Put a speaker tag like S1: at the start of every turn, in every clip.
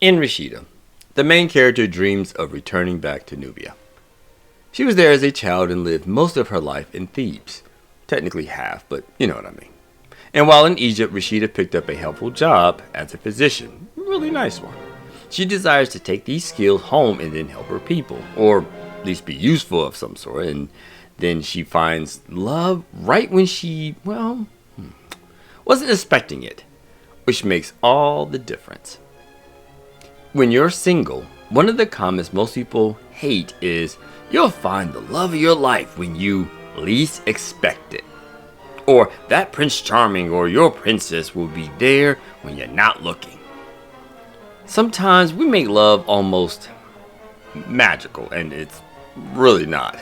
S1: In Rashida, the main character dreams of returning back to Nubia. She was there as a child and lived most of her life in Thebes. Technically half, but you know what I mean. And while in Egypt, Rashida picked up a helpful job as a physician. Really nice one. She desires to take these skills home and then help her people, or at least be useful of some sort. And then she finds love right when she, wasn't expecting it, which makes all the difference. When you're single, one of the comments most people hate is you'll find the love of your life when you least expect it. Or that Prince Charming or your princess will be there when you're not looking. Sometimes we make love almost magical, and it's really not.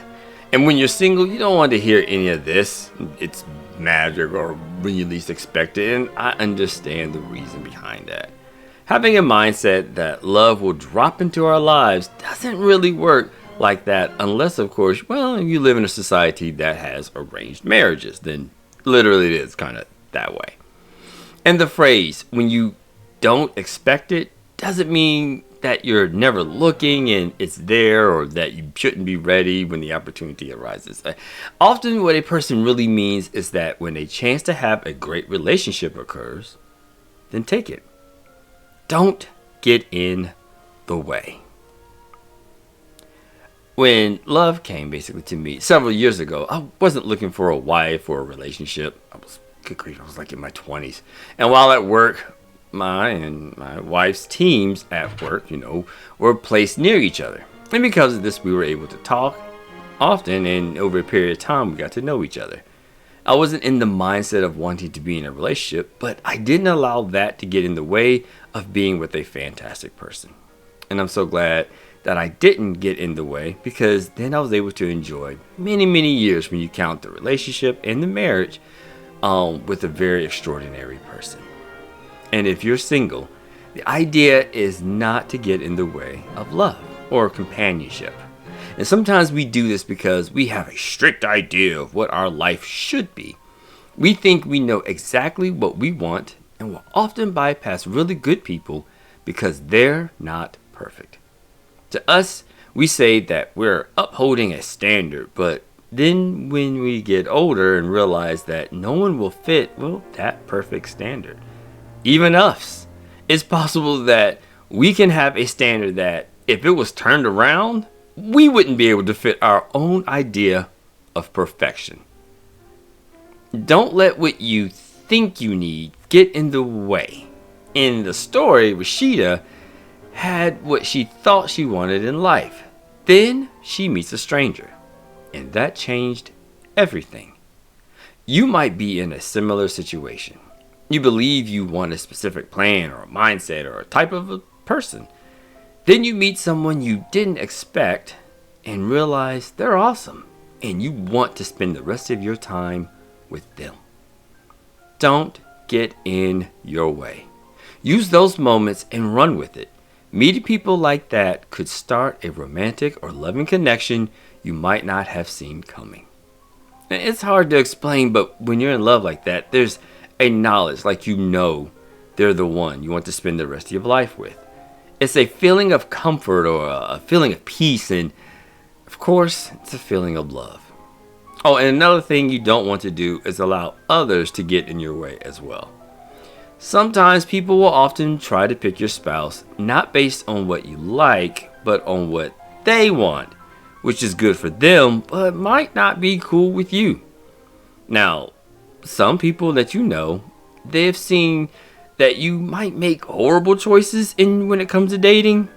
S1: And when you're single, you don't want to hear any of this. It's magic or when you least expect it, and I understand the reason behind that. Having a mindset that love will drop into our lives doesn't really work like that unless, of course, you live in a society that has arranged marriages. Then literally it is kind of that way. And the phrase, when you don't expect it, doesn't mean that you're never looking and it's there or that you shouldn't be ready when the opportunity arises. Often what a person really means is that when a chance to have a great relationship occurs, then take it. Don't get in the way. When love came basically to me several years ago, I wasn't looking for a wife or a relationship. I was like in my 20s. And while at work, my and my wife's teams at work, were placed near each other. And because of this, we were able to talk often, and over a period of time, we got to know each other. I wasn't in the mindset of wanting to be in a relationship, but I didn't allow that to get in the way of being with a fantastic person. And I'm so glad that I didn't get in the way, because then I was able to enjoy many, many years when you count the relationship and the marriage with a very extraordinary person. And if you're single, the idea is not to get in the way of love or companionship. And sometimes we do this because we have a strict idea of what our life should be. We think we know exactly what we want and will often bypass really good people because they're not perfect. To us, we say that we're upholding a standard, but then when we get older and realize that no one will fit, that perfect standard, even us, it's possible that we can have a standard that if it was turned around, we wouldn't be able to fit our own idea of perfection. Don't let what you think you need get in the way. In the story, Rashida had what she thought she wanted in life. Then she meets a stranger, and that changed everything. You might be in a similar situation. You believe you want a specific plan or a mindset or a type of a person. Then you meet someone you didn't expect and realize they're awesome, and you want to spend the rest of your time with them. Don't get in your way. Use those moments and run with it. Meeting people like that could start a romantic or loving connection you might not have seen coming. And it's hard to explain, but when you're in love like that, there's a knowledge, like they're the one you want to spend the rest of your life with. It's a feeling of comfort or a feeling of peace, and of course, it's a feeling of love. Oh, and another thing you don't want to do is allow others to get in your way as well. Sometimes people will often try to pick your spouse not based on what you like, but on what they want, which is good for them, but might not be cool with you. Now, some people that they've seen that you might make horrible choices when it comes to dating.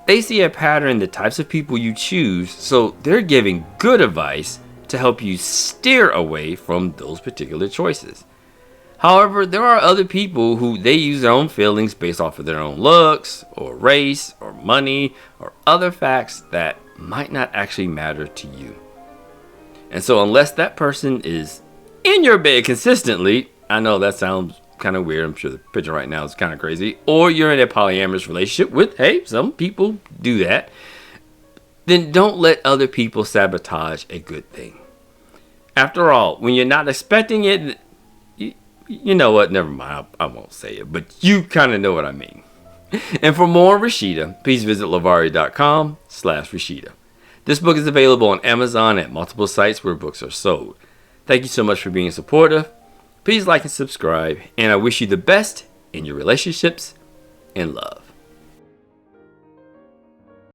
S1: They see a pattern in the types of people you choose, so they're giving good advice to help you steer away from those particular choices. However, there are other people who they use their own feelings based off of their own looks, or race, or money, or other facts that might not actually matter to you. And so unless that person is in your bed consistently, I know that sounds kind of weird. I'm sure the picture right now is kind of crazy. Or you're in a polyamorous relationship with, some people do that. Then don't let other people sabotage a good thing. After all, when you're not expecting it, you know what? Never mind. I won't say it, but you kind of know what I mean. And for more on Rashida, please visit lavari.com/Rashida. This book is available on Amazon and at multiple sites where books are sold. Thank you so much for being supportive. Please like and subscribe, and I wish you the best in your relationships and love.